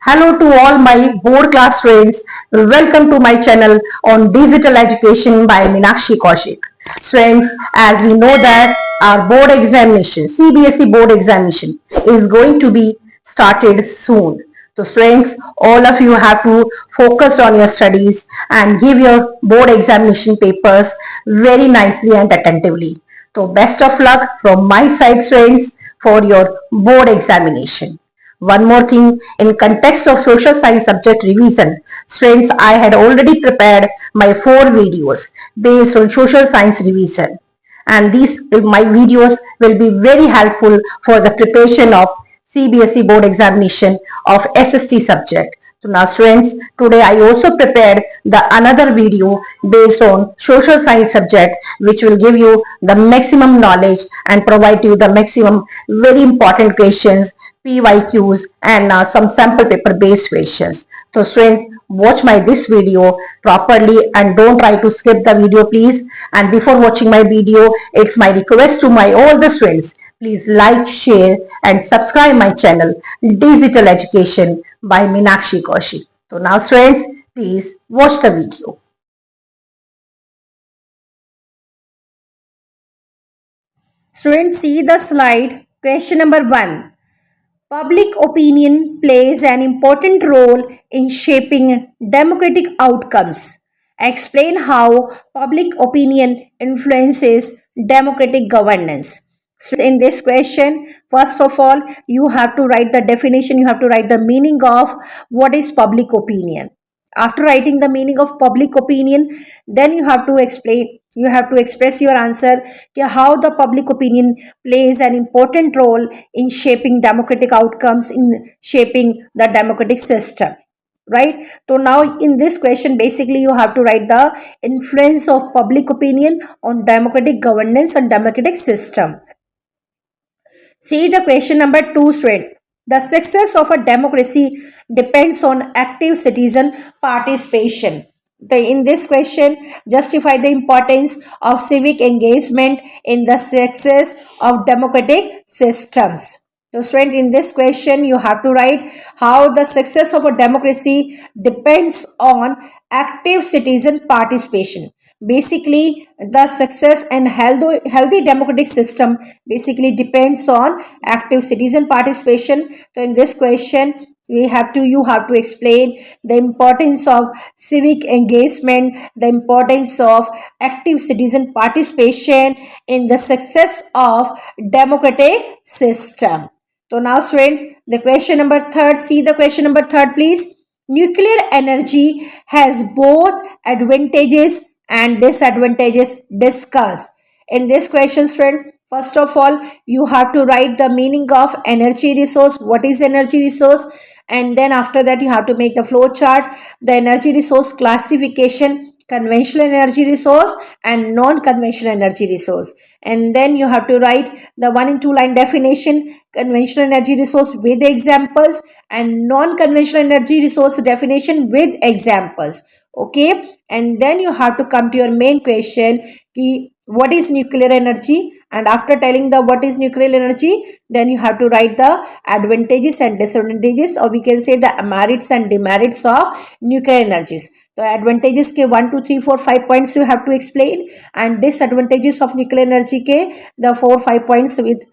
Hello to all my board class friends. Welcome to my channel on digital education by Meenakshi Kaushik. Friends, as we know that our board examination, CBSE board examination is going to be started soon. So friends, all of you have to focus on your studies and give your board examination papers very nicely and attentively. So best of luck from my side friends for your board examination. One more thing, in context of social science subject revision, friends, I had already prepared my 4 videos based on social science revision. And these my videos will be very helpful for the preparation of CBSE board examination of SST subject. So now friends, today I also prepared the another video based on social science subject which will give you the maximum knowledge and provide you the maximum very important questions, PYQs and some sample paper based questions. So friends, watch my this video properly and don't try to skip the video please. And before watching my video, it's my request to my all the friends, please like, share and subscribe my channel Digital Education by Meenakshi Kaushik. So now friends, please watch the video. Students, see the slide. Question number 1. Public opinion plays an important role in shaping democratic outcomes. Explain how public opinion influences democratic governance. So in this question, first of all, you have to write the definition, you have to write the meaning of what is public opinion. After writing the meaning of public opinion, then you have to explain, you have to express your answer how the public opinion plays an important role in shaping democratic outcomes, in shaping the democratic system, right? So now in this question, basically you have to write the influence of public opinion on democratic governance and democratic system. See the question number 2, student. The success of a democracy depends on active citizen participation. In this question, justify the importance of civic engagement in the success of democratic systems. So, student, in this question, you have to write how the success of a democracy depends on active citizen participation. Basically, the success and healthy democratic system basically depends on active citizen participation. So, in this question, you have to explain the importance of civic engagement, the importance of active citizen participation in the success of democratic system. So now students, the question number 3, see the question number 3 please. Nuclear energy has both advantages and disadvantages. Discuss. In this question, student, first of all, you have to write the meaning of energy resource. What is energy resource? And then after that, you have to make the flow chart, the energy resource classification, conventional energy resource and non-conventional energy resource. And then you have to write the 1 and 2 line definition, conventional energy resource with examples and non-conventional energy resource definition with examples. Okay, and then you have to come to your main question, what is nuclear energy, and after telling the what is nuclear energy, then you have to write the advantages and disadvantages, or we can say the merits and demerits of nuclear energies. The advantages के 1 2 3 4 5 points you have to explain, and disadvantages of nuclear energy के the 4 5 points with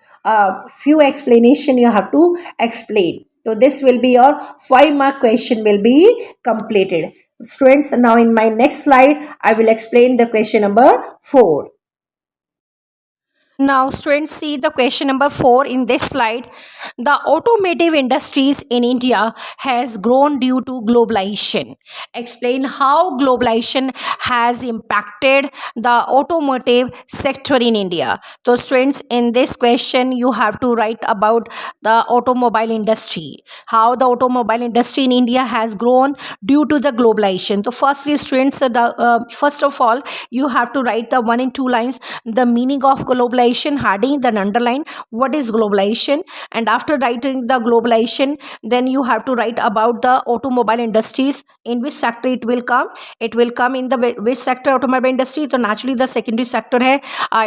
few explanation you have to explain. So this will be your 5-mark question will be completed. Students, now in my next slide, I will explain the question number 4. Now, students, see the question number 4 in this slide. The automotive industries in India has grown due to globalization. Explain how globalization has impacted the automotive sector in India. So, students, in this question, you have to write about the automobile industry, how the automobile industry in India has grown due to the globalization. So, firstly, students, first of all, you have to write the 1 and 2 lines, the meaning of globalization globalization heading, then underline what is globalization. And after writing the globalization, then you have to write about the automobile industries, in which sector it will come. It will come in the which sector, automobile industry. So naturally the secondary sector है,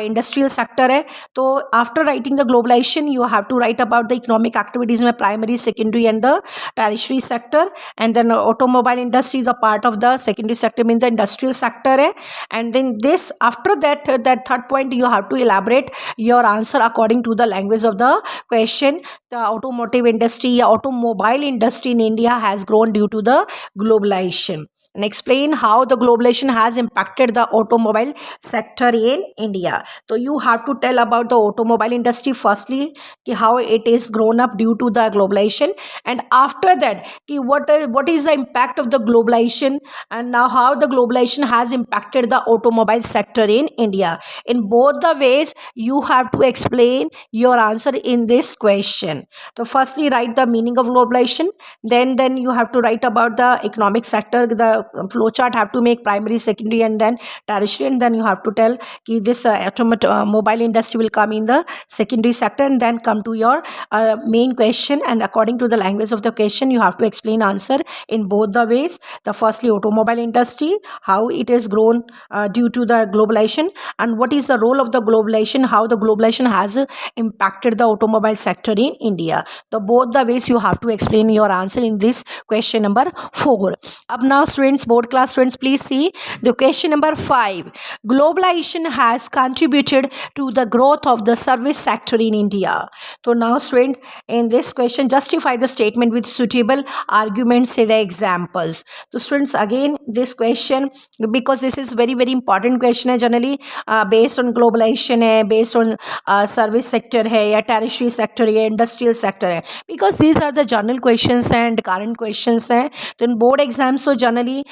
industrial sector है. तो after writing the globalization, you have to write about the economic activities में primary, secondary and the tertiary sector. And then automobile industry is a part of the secondary sector, means the industrial sector है. And then this, after that, that third point, you have to elaborate your answer according to the language of the question. The automotive industry, automobile industry in India has grown due to the globalization. And explain how the globalization has impacted the automobile sector in India. So you have to tell about the automobile industry firstly, how it is grown up due to the globalization, and after that what is the impact of the globalization, and now how the globalization has impacted the automobile sector in India. In both the ways you have to explain your answer in this question. So firstly write the meaning of globalization, then you have to write about the economic sector. The flowchart have to make primary, secondary and then tertiary, and then you have to tell ki this automobile industry will come in the secondary sector, and then come to your main question. And according to the language of the question, you have to explain answer in both the ways. The firstly automobile industry, how it has grown due to the globalization, and what is the role of the globalization, how the globalization has impacted the automobile sector in India. So both the ways you have to explain your answer in this question number 4. Up now students, board class students, please see the question number 5. Globalization has contributed to the growth of the service sector in India. So now student, in this question justify the statement with suitable arguments and examples. So students, again this question, because this is very very important question है, generally based on globalization है, based on service sector है या tertiary sector या industrial sector है, because these are the journal questions and current questions हैं. तो in board exams so generally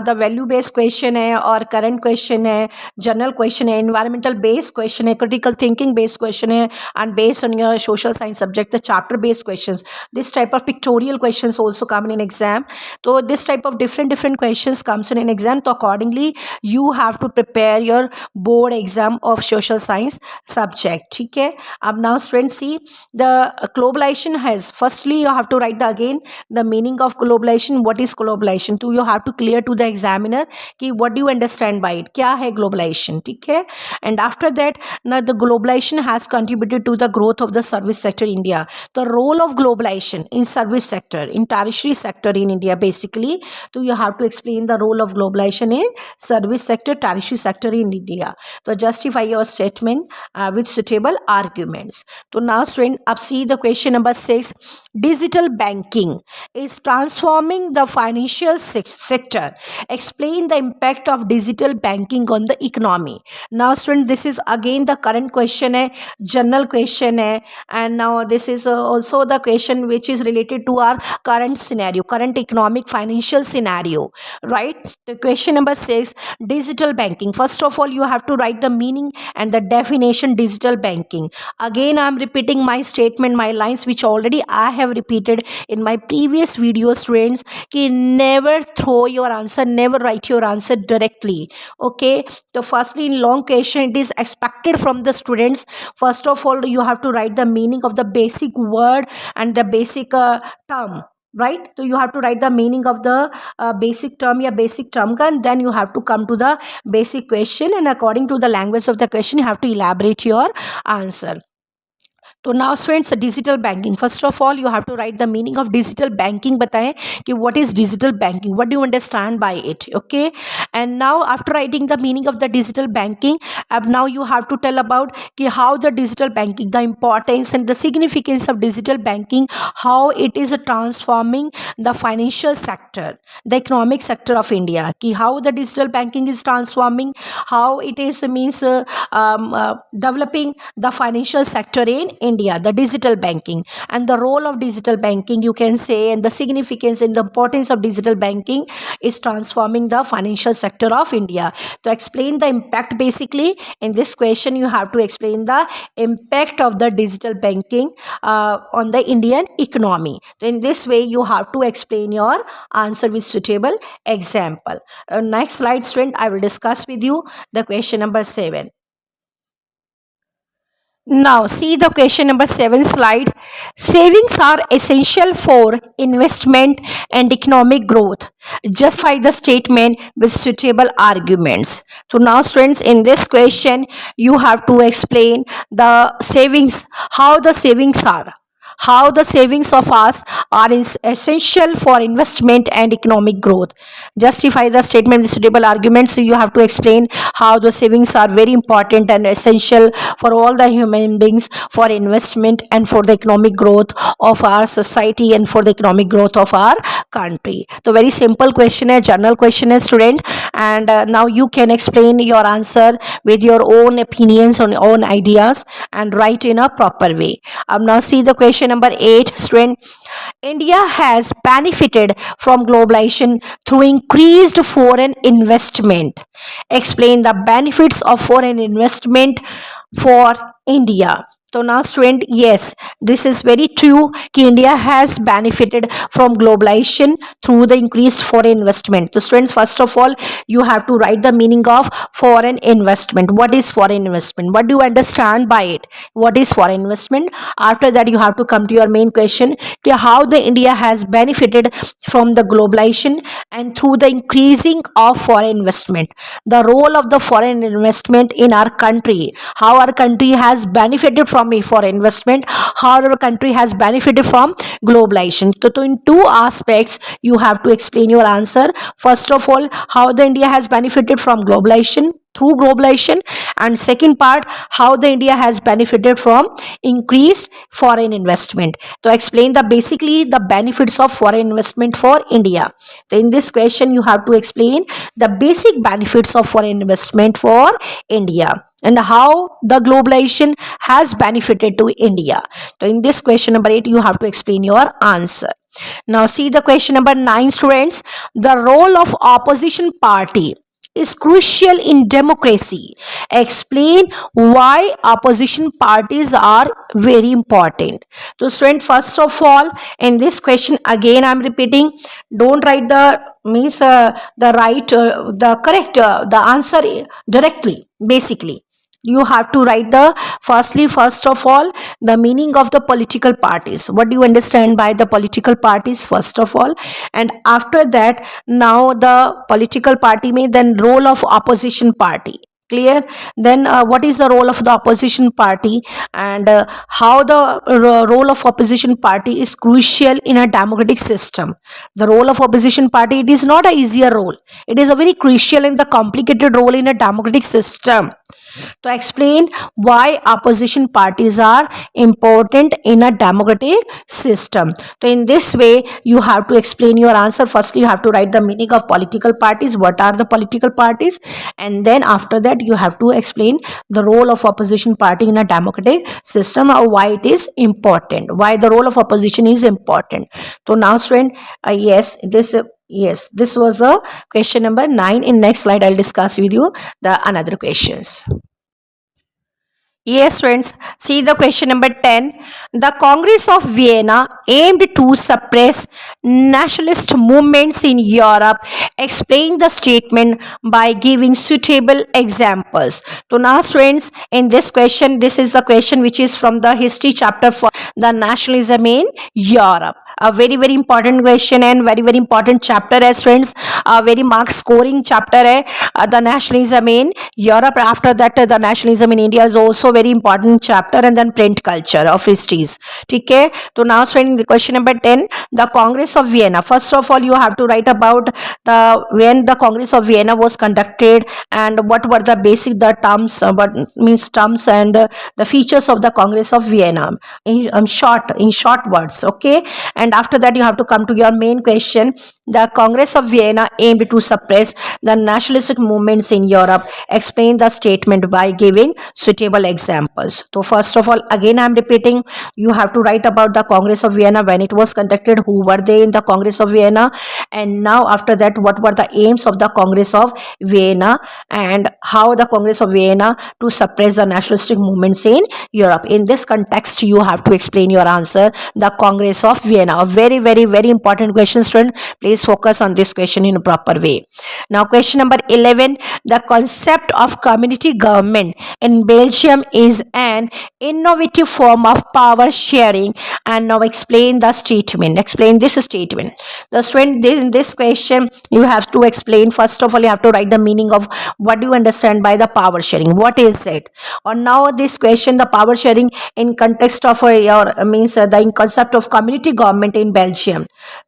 the value based question है और current question है, general question है, environmental based question है, critical thinking based question है, and based on your social science subject the chapter based questions. This type of pictorial questions also come in exam. So this type of different questions comes in an exam. So accordingly you have to prepare your board exam of social science subject. ठीक है. अब now students see the globalization has, firstly you have to write the again the meaning of globalization. What is globalization? तो you have to clear to the examiner कि what do you understand by it, क्या है globalization. ठीक है. And after that now the globalization has contributed to the growth of the service sector in India. The role of globalization in service sector, in tertiary sector in India basically. So you have to explain the role of globalization in service sector, tertiary sector in India. So justify your statement with suitable arguments. So now student, up see the question number 6. Digital banking is transforming the financial sector. Explain the impact of digital banking on the economy. Now student, this is again the current question है, general question है, and now this is also the question which is related to our current scenario, current economic financial scenario, right? The question number 6, digital banking. First of all you have to write the meaning and the definition digital banking. Again I am repeating my statement, my lines which already I have repeated in my previous videos students, कि never throw your answer, never write your answer directly. Okay, so firstly in long question it is expected from the students, first of all you have to write the meaning of the basic word and the basic term, right? So you have to write the meaning of the basic term या basic term का, and then you have to come to the basic question, and according to the language of the question you have to elaborate your answer. तो now students digital banking, first of all you have to write the meaning of digital banking. बताएं कि what is digital banking, what do you understand by it. Okay, and now after writing the meaning of the digital banking, अब now you have to tell about कि how the digital banking, the importance and the significance of digital banking, how it is transforming the financial sector, the economic sector of India, कि how the digital banking is transforming, how it is means developing the financial sector in India, the digital banking, and the role of digital banking you can say, and the significance and the importance of digital banking is transforming the financial sector of India. To explain the impact, basically in this question you have to explain the impact of the digital banking on the Indian economy. So in this way you have to explain your answer with suitable example. Next slide student, I will discuss with you the question number 7. Now, see the question number 7 slide. Savings are essential for investment and economic growth. Justify the statement with suitable arguments. So, now, students, in this question, you have to explain the savings, how the savings are. How the savings of us are essential for investment and economic growth. Justify the statement with suitable arguments. So you have to explain how the savings are very important and essential for all the human beings, for investment and for the economic growth of our society and for the economic growth of our country. So very simple question है, general question है student, and now you can explain your answer with your own opinions on own ideas and write in a proper way. Now see the question number 8 student. India has benefited from globalization through increased foreign investment. Explain the benefits of foreign investment for India. So now student, yes, this is very true कि India has benefited from globalization through the increased foreign investment. So students, first of all, you have to write the meaning of foreign investment. What is foreign investment? What do you understand by it? What is foreign investment? After that, you have to come to your main question, how the India has benefited from the globalization and through the increasing of foreign investment. The role of the foreign investment in our country, how our country has benefited from foreign investment, how our country has benefited from globalization. So in two aspects, you have to explain your answer. First of all, how the India has benefited from globalization, through globalization, and second part, how the India has benefited from increased foreign investment. So explain the basically the benefits of foreign investment for India. So in this question, you have to explain the basic benefits of foreign investment for India and how the globalization has benefited to India. So in this question number 8, you have to explain your answer. Now see the question number 9 students. The role of opposition party is crucial in democracy. Explain why opposition parties are very important. So student, first of all, in this question again I am repeating, don't write the means the right the correct the answer directly. Basically you have to write the first of all, the meaning of the political parties. What do you understand by the political parties first of all, and after that, now the political party may then role of opposition party. Clear? Then what is the role of the opposition party, and how the role of opposition party is crucial in a democratic system. The role of opposition party, it is not a easier role, it is a very crucial and the complicated role in a democratic system. To explain why opposition parties are important in a democratic system. So in this way, you have to explain your answer. Firstly, you have to write the meaning of political parties. What are the political parties? And then after that, you have to explain the role of opposition party in a democratic system, or why it is important, why the role of opposition is important. So now student, yes, this was a question number 9. In next slide, I'll discuss with you the another questions. Yes, friends. See the question number 10. The Congress of Vienna aimed to suppress nationalist movements in Europe. Explain the statement by giving suitable examples. So now, friends, in this question, this is the question which is from the history chapter for the nationalism in Europe. A very very important question and very very important chapter है friends. A very mark scoring chapter है the nationalism in Europe. After that, the nationalism in India is also very important chapter, and then print culture of histories. ठीक है? तो now friends, the question number 10, the Congress of Vienna. First of all, you have to write about the when the Congress of Vienna was conducted and what were the basic the terms, what means terms and the features of the Congress of Vienna in short words. Okay, and after that you have to come to your main question. The Congress of Vienna aimed to suppress the nationalistic movements in Europe. Explain the statement by giving suitable examples. So first of all, again I am repeating, you have to write about the Congress of Vienna, when it was conducted, who were they in the Congress of Vienna, and now after that, what were the aims of the Congress of Vienna, and how the Congress of Vienna to suppress the nationalistic movements in Europe. In this context, you have to explain your answer. The Congress of Vienna, a very very very important question, student. Please focus on this question in a proper way. Now question number 11, the concept of community government in Belgium is an innovative form of power sharing. And now explain the statement. Explain this statement. The student, in this question, you have to explain. First of all, you have to write the meaning of what do you understand by the power sharing. What is it? Or now this question, the power sharing in context of your means the in concept of community government in Belgium.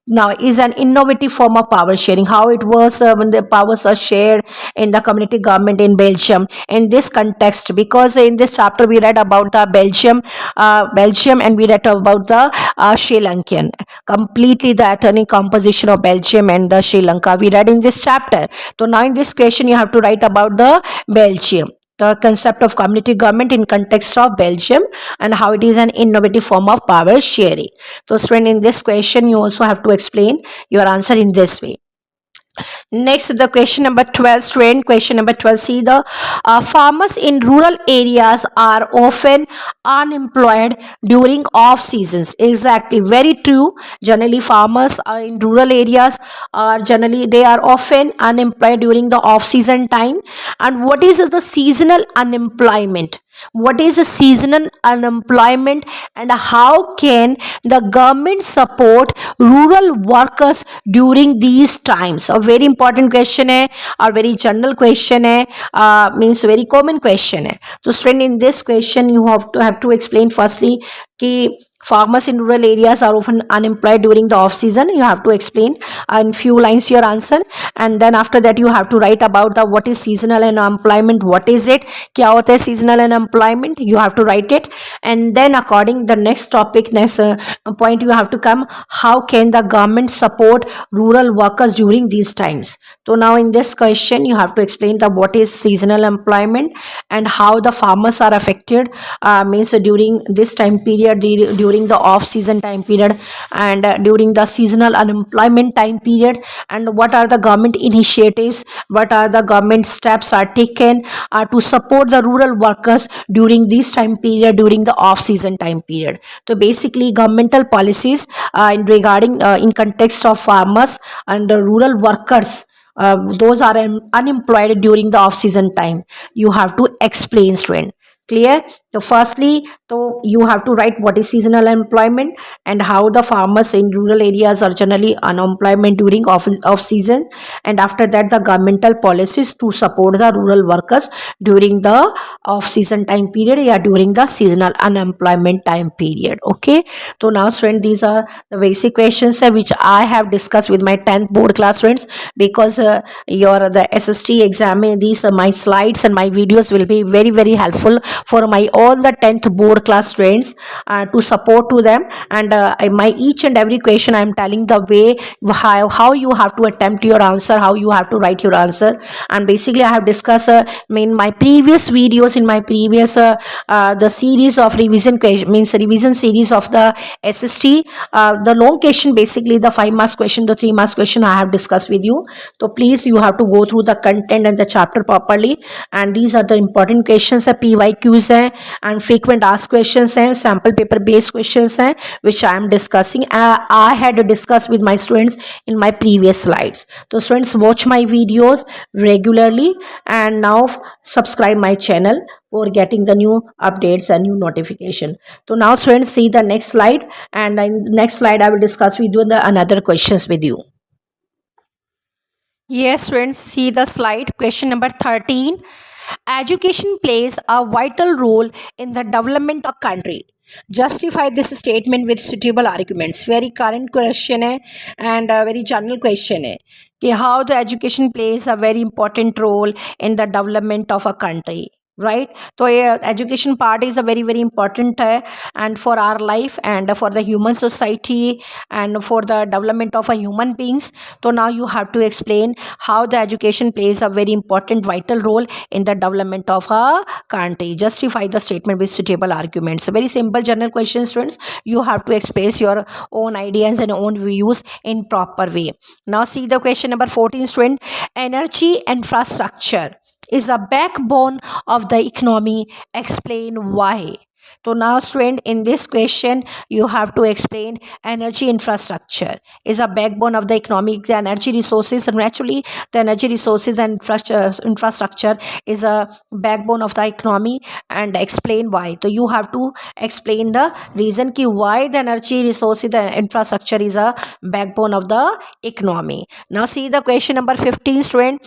Now is an innovative form of power sharing. How it was when the powers are shared in the community government in Belgium in this context, because in this chapter we read about the Belgium, and we read about the Sri Lankan, completely the ethnic composition of Belgium and the Sri Lanka we read in this chapter. So now in this question you have to write about the Belgium, the concept of community government in context of Belgium, and how it is an innovative form of power sharing. So student, in this question you also have to explain your answer in this way. Next, the question number 12, student. Question number 12. See, the farmers in rural areas are often unemployed during off seasons. Exactly, very true. Generally, farmers are in rural areas are generally they are often unemployed during the off season time. And what is the seasonal unemployment? What is a seasonal unemployment, and how can the government support rural workers during these times? A very important question है और very general question है, means very common question है. So student, in this question you have to explain firstly कि farmers in rural areas are often unemployed during the off season. You have to explain in few lines your answer, and then after that you have to write about the what is seasonal unemployment, what is it, क्या होता है seasonal unemployment, you have to write it. And then according the next topic, next point, you have to come, how can the government support rural workers during these times. So now in this question you have to explain the what is seasonal employment and how the farmers are affected, means during this time period, during the off season time period, and during the seasonal unemployment time period, and what are the government initiatives, what are the government steps are taken to support the rural workers during this time period, during the off season time period. So basically governmental policies in regarding in context of farmers and the rural workers, those are unemployed during the off season time, you have to explain, student. Clear? So firstly, so you have to write what is seasonal employment and how the farmers in rural areas are generally unemployment during off season, and after that the governmental policies to support the rural workers during the off season time period, yeah, during the seasonal unemployment time period. Okay, so now student, these are the basic questions which I have discussed with my 10th board class friends, because your the SST exam, these my slides and my videos will be very helpful for my all the 10th board class students, to support to them. And my each and every question I am telling the way how you have to attempt your answer, how you have to write your answer. And basically I have discussed in my previous videos, in my previous the series of revision question, means revision series of the SST, the long question, basically the 5 marks question, the 3 marks question I have discussed with you. So please, you have to go through the content and the chapter properly, and these are the important questions है, PYQs हैं, and frequent asked questions हैं, sample paper based questions हैं, which I am discussing. I had discussed with my students in my previous slides. So students, watch my videos regularly, and now subscribe my channel for getting the new updates and new notification. So now students, see the next slide, and in the next slide I will discuss with you the another questions with you. Yes, students, see the slide. Question number 13. Education plays a vital role in the development of country. Justify this statement with suitable arguments. Very current question है, and very general question है कि how the education plays a very important role in the development of a country. Right, so education part is a very important and for our life and for the human society and for the development of a human beings. So now you have to explain how the education plays a very important vital role in the development of a country. Justify the statement with suitable arguments. Very simple general question, students. You have to express your own ideas and own views in proper way. Now see the question number 14, student. Energy infrastructure is a backbone of the economy. Explain why. So now student, in this question you have to explain energy infrastructure is a backbone of the economy. The energy resources, and naturally the energy resources and infrastructure is a backbone of the economy, and explain why. So you have to explain the reason ki why the energy resources and infrastructure is a backbone of the economy. Now see the question number 15 student.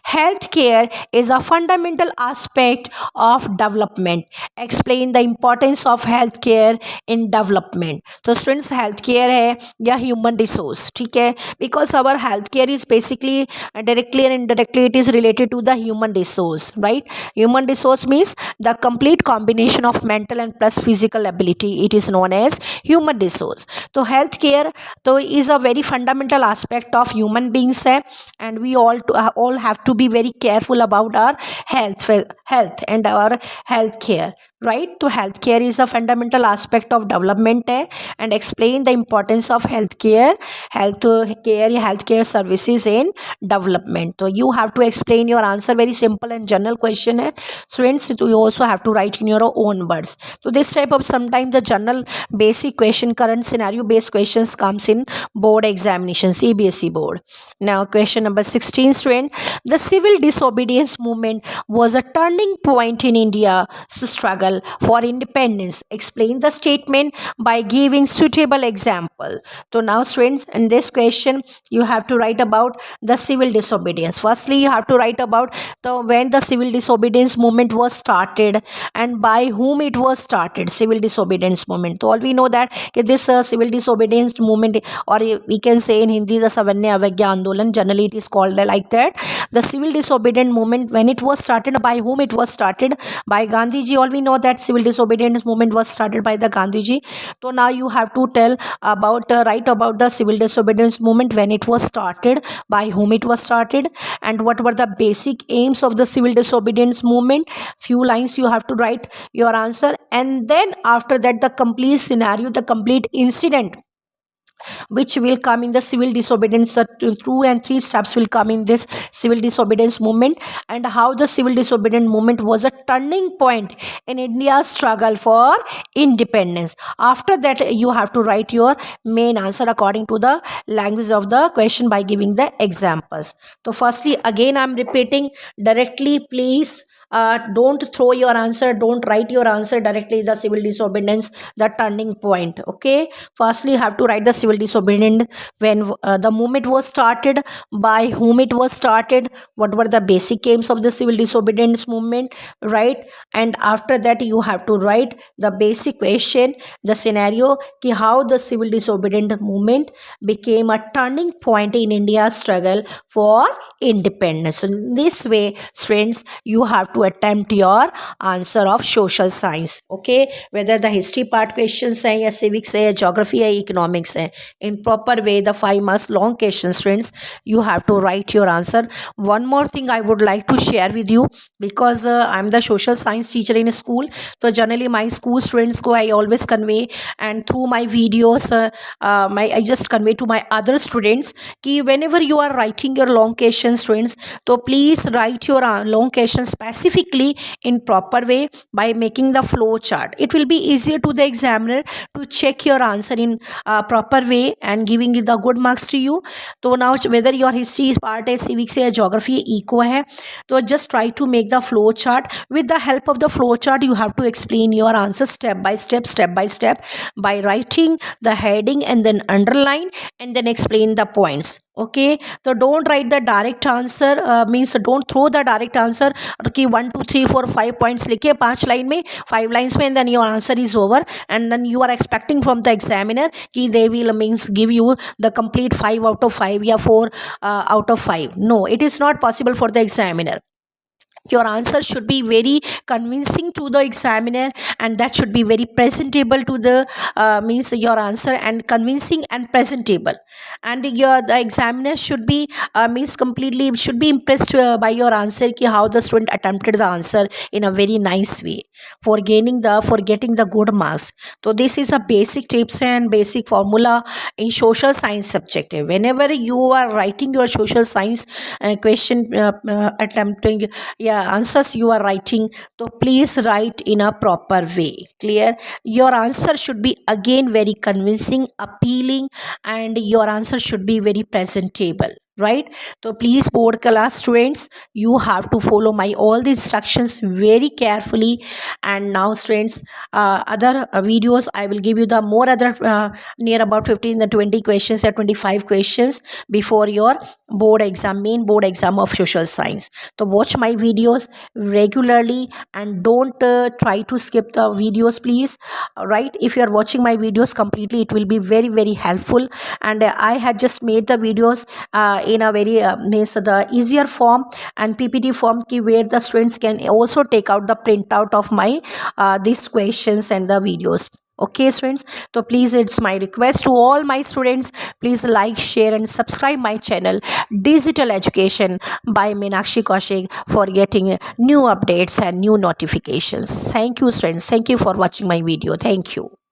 Healthcare is a fundamental aspect of development. Explain the importance of healthcare in development. तो students health care है या human resource, ठीक है, because our health care is basically directly and indirectly it is related to the human resource, right. Human resource means the complete combination of mental and plus physical ability. It is known as human resource. तो health care तो is a very fundamental aspect of human beings है, and we all have to be very careful about our health and our health care, right. तो health care is a fundamental aspect of development है, and explain the importance of health care या health care services in development. तो you have to explain your answer. Very simple and general question है students. So you also have to write in your own words. So this type of sometimes the general basic question, current scenario based questions comes in board examination, CBSE board. Now question number 16 student. The civil disobedience movement was a turning point in India's struggle for independence. Explain the statement by giving suitable example. So now students, in this question you have to write about the civil disobedience. Firstly you have to write about when the civil disobedience movement was started and by whom it was started. Civil disobedience movement, so all we know that this civil disobedience movement, or we can say in Hindi the Savanya Avagya Andolan, generally it is called like that. The civil disobedience movement, when it was started, by whom it was started? By Gandhi ji. All we know that civil disobedience movement was started by the Gandhi ji. So now you have to tell about write about the civil disobedience movement, when it was started, by whom it was started, and what were the basic aims of the civil disobedience movement. Few lines you have to write your answer, and then after that the complete scenario, the complete incident which will come in the civil disobedience. 2 and 3 steps will come in this civil disobedience movement, and how the civil disobedience movement was a turning point in India's struggle for independence. After that you have to write your main answer according to the language of the question by giving the examples. So firstly again I am repeating, directly please don't throw your answer, don't write your answer directly. The civil disobedience, the turning point. Okay, firstly you have to write the civil disobedience, when the movement was started, by whom it was started, what were the basic aims of the civil disobedience movement, right. And after that you have to write the basic question, the scenario ki how the civil disobedience movement became a turning point in India's struggle for independence. So in this way friends, you have to attempt your answer of social science. Okay, whether the history part questions है या civics है या geography है economics है, in proper way the 5 marks long questions friends, you have to write your answer. One more thing I would like to share with you, because I am the social science teacher in a school, so generally my school students ko I always convey, and through my videos I just convey to my other students कि whenever you are writing your long questions students, so please write your long question specifically in proper way by making the flow chart. It will be easier to the examiner to check your answer in proper way and giving the good marks to you. So now whether your history is part है, civics है, geography है, eco है, so just try to make the flow chart. With the help of the flow chart you have to explain your answer step by step by writing the heading and then underline and then explain the points. Okay, so don't write the direct answer, means don't throw the direct answer कि 1 2 3 4 5 points लिखे 5 line में 5 lines में, and then your answer is over, and then you are expecting from the examiner कि they will means give you the complete 5 out of 5 या 4 out of 5. No, it is not possible for the examiner. Your answer should be very convincing to the examiner, and that should be very presentable to the means your answer and convincing and presentable, and the examiner should be means completely should be impressed by your answer ki how the student attempted the answer in a very nice way for getting the good marks. So this is a basic tips and basic formula in social science subject. Whenever you are writing your social science question attempting या answers you are writing, so please write in a proper way. Clear? Your answer should be again very convincing, appealing, and your answer should be very presentable, right? So please, board class students, you have to follow my all the instructions very carefully. And now students, other videos I will give you the more other near about 15 to 20 questions or 25 questions before your board exam, main board exam of social science. So watch my videos regularly and don't try to skip the videos, please. Right, if you are watching my videos completely, it will be very very helpful. And I had just made the videos in a very means the easier form and PPT form where the students can also take out the printout of my these questions and the videos. Okay students, so please, it's my request to all my students, please like, share and subscribe my channel Digital Education by Meenakshi Kaushik for getting new updates and new notifications. Thank you students, thank you for watching my video. Thank you.